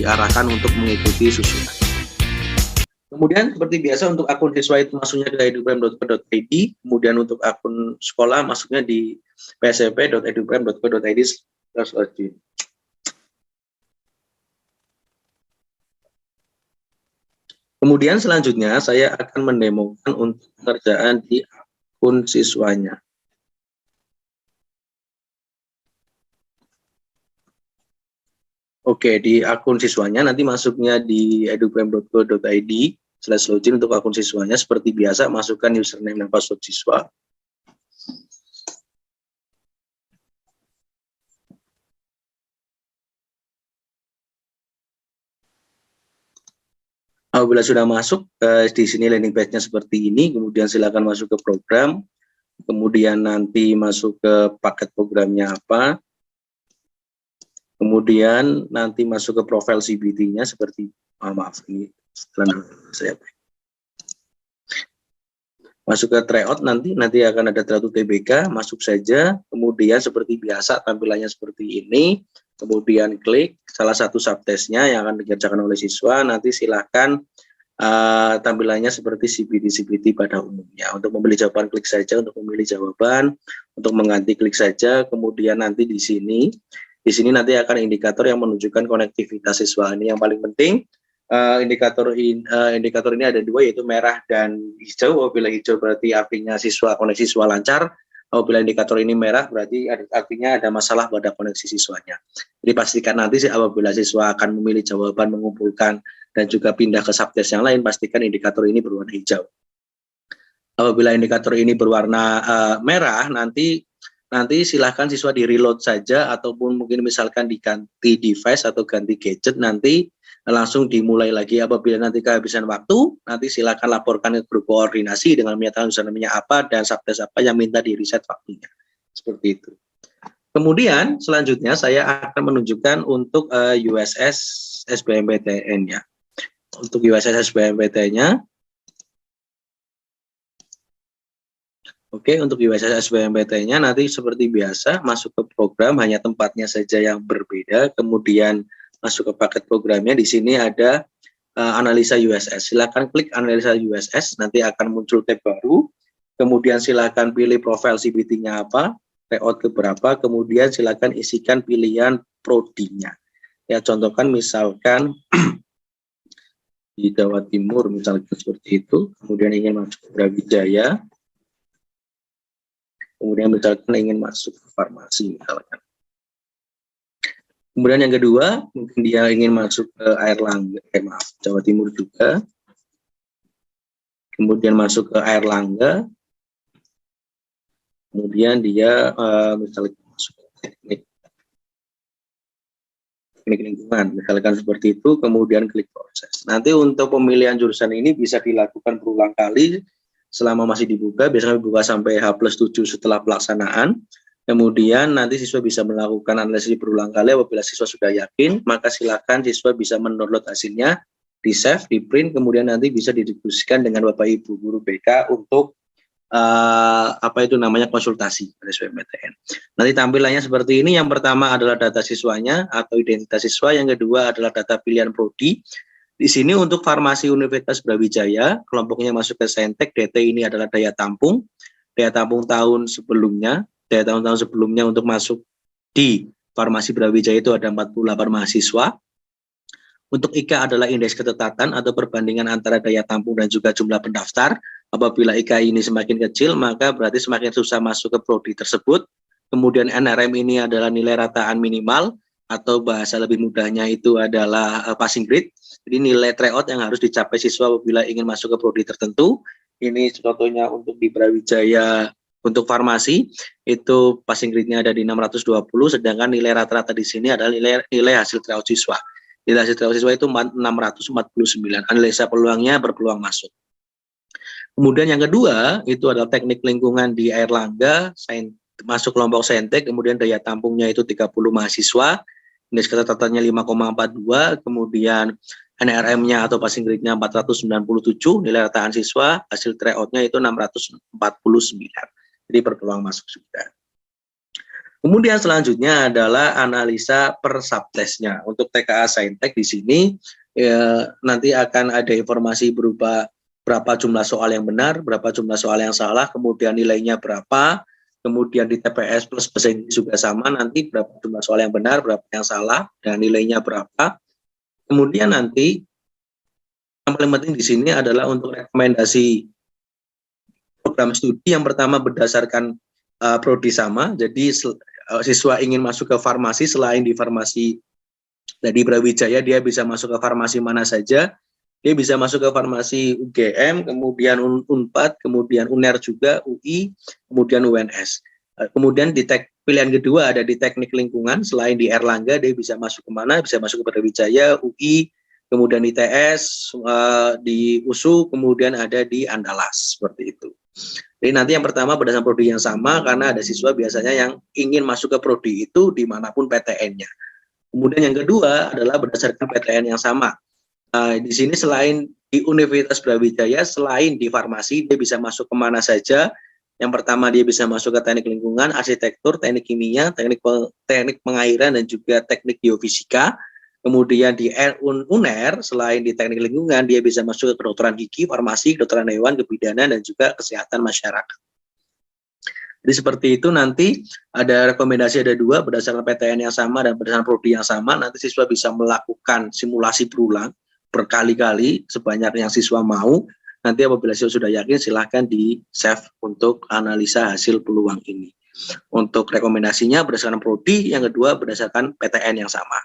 diarahkan untuk mengikuti susunan. Kemudian seperti biasa untuk akun siswa itu masuknya ke eduprem.co.id, kemudian untuk akun sekolah masuknya di psp.eduprem.co.id/login. Kemudian selanjutnya saya akan mendemokan untuk pekerjaan di akun siswanya. Oke, di akun siswanya nanti masuknya di eduprem.co.id/login untuk akun siswanya. Seperti biasa, masukkan username dan password siswa. Apabila sudah masuk, di sini landing page-nya seperti ini, kemudian silakan masuk ke program, kemudian nanti masuk ke paket programnya apa, kemudian nanti masuk ke profil CBT-nya seperti, maaf ini setelah saya masuk ke tryout, nanti akan ada tryout UTBK, masuk saja, kemudian seperti biasa tampilannya seperti ini, kemudian klik salah satu subtestnya yang akan dikerjakan oleh siswa, nanti silahkan tampilannya seperti CBT pada umumnya. Untuk memilih jawaban klik saja, untuk memilih jawaban, untuk mengganti klik saja, kemudian nanti di sini nanti akan indikator yang menunjukkan konektivitas siswa. Ini yang paling penting. Indikator ini ada dua, yaitu merah dan hijau. Apabila hijau berarti artinya koneksi siswa lancar. Apabila indikator ini merah berarti artinya ada masalah pada koneksi siswanya. Jadi pastikan nanti apabila siswa akan memilih jawaban, mengumpulkan dan juga pindah ke subtest yang lain, pastikan indikator ini berwarna hijau. Apabila indikator ini berwarna merah, nanti silahkan siswa di reload saja, ataupun mungkin misalkan diganti device atau ganti gadget, nanti langsung dimulai lagi. Apabila nanti kehabisan waktu, nanti silahkan laporkan ke grup koordinasi dengan menyatakan username-nya apa dan subtest apa yang minta di reset waktunya. Seperti itu. Kemudian selanjutnya saya akan menunjukkan untuk USS SBMPTN-nya. Untuk USS SBMPTN-nya, oke, untuk USS SBMPTN-nya nanti seperti biasa masuk ke program, hanya tempatnya saja yang berbeda. Kemudian masuk ke paket programnya, di sini ada analisa USS. Silakan klik analisa USS, nanti akan muncul tab baru. Kemudian silakan pilih profil CBT-nya apa, layout keberapa, kemudian silakan isikan pilihan prodi-nya. Ya, contohkan misalkan di Jawa Timur misalkan seperti itu, kemudian ingin masuk ke Brawijaya, kemudian misalkan ingin masuk ke farmasi misalkan. Kemudian yang kedua, mungkin dia ingin masuk ke Airlangga, Jawa Timur juga. Kemudian masuk ke Airlangga. Kemudian dia misalkan masuk ke teknik lingkungan, misalkan seperti itu, kemudian klik proses. Nanti untuk pemilihan jurusan ini bisa dilakukan berulang kali selama masih dibuka, biasanya dibuka sampai H+7 setelah pelaksanaan. Kemudian nanti siswa bisa melakukan analisis berulang kali. Apabila siswa sudah yakin, maka silakan siswa bisa mendownload hasilnya, di save, di print, kemudian nanti bisa didiskusikan dengan Bapak Ibu guru BK untuk konsultasi pada SBMPTN. Nanti tampilannya seperti ini. Yang pertama adalah data siswanya atau identitas siswa, yang kedua adalah data pilihan prodi. Di sini untuk farmasi Universitas Brawijaya, kelompoknya masuk ke Saintek, DT ini adalah daya tampung tahun sebelumnya. Daya tahun sebelumnya untuk masuk di farmasi Brawijaya itu ada 48 mahasiswa. Untuk IKA adalah indeks ketetatan atau perbandingan antara daya tampung dan juga jumlah pendaftar. Apabila IKA ini semakin kecil, maka berarti semakin susah masuk ke prodi tersebut. Kemudian NRM ini adalah nilai rataan minimal, atau bahasa lebih mudahnya itu adalah passing grade. Jadi nilai tryout yang harus dicapai siswa apabila ingin masuk ke prodi tertentu. Ini contohnya untuk di Brawijaya, untuk farmasi itu passing grade-nya ada di 620, sedangkan nilai rata-rata di sini adalah nilai hasil tryout siswa. Nilai hasil tryout siswa itu 649. Analisa peluangnya berpeluang masuk. Kemudian yang kedua itu adalah teknik lingkungan di Airlangga, masuk kelompok Saintek, kemudian daya tampungnya itu 30 mahasiswa, indeks ketetatannya 5,42, kemudian NRM-nya atau passing grade-nya 497, nilai rataan siswa, hasil tryout-nya itu 649. Jadi berpeluang masuk juga. Kemudian selanjutnya adalah analisa per subtesnya. Untuk TKA Saintek di sini nanti akan ada informasi berupa berapa jumlah soal yang benar, berapa jumlah soal yang salah, kemudian nilainya berapa, kemudian di TPS plus bahasa Inggris juga sama, nanti berapa jumlah soal yang benar, berapa yang salah, dan nilainya berapa. Kemudian nanti yang paling penting di sini adalah untuk rekomendasi program studi. Yang pertama berdasarkan prodi sama, jadi siswa ingin masuk ke farmasi, selain di farmasi dari Brawijaya dia bisa masuk ke farmasi mana saja, dia bisa masuk ke farmasi UGM, kemudian Unpad, kemudian UNER juga, UI, kemudian UNS. Kemudian di pilihan kedua ada di teknik lingkungan, selain di Erlangga dia bisa masuk ke mana, bisa masuk ke Brawijaya, UI, kemudian ITS, di USU, kemudian ada di Andalas, seperti itu. Jadi nanti yang pertama berdasarkan prodi yang sama, karena ada siswa biasanya yang ingin masuk ke prodi itu dimanapun PTN-nya. Kemudian yang kedua adalah berdasarkan PTN yang sama. Di sini selain di Universitas Brawijaya, selain di farmasi, dia bisa masuk kemana saja. Yang pertama dia bisa masuk ke teknik lingkungan, arsitektur, teknik kimia, teknik pengairan, dan juga teknik geofisika. Kemudian di UNER, selain di teknik lingkungan, dia bisa masuk ke kedokteran gigi, farmasi, kedokteran hewan, kebidanan, dan juga kesehatan masyarakat. Jadi seperti itu, nanti ada rekomendasi ada dua, berdasarkan PTN yang sama dan berdasarkan prodi yang sama, nanti siswa bisa melakukan simulasi berulang berkali-kali sebanyak yang siswa mau. Nanti apabila siswa sudah yakin, silahkan di-save untuk analisa hasil peluang ini. Untuk rekomendasinya berdasarkan prodi, yang kedua berdasarkan PTN yang sama.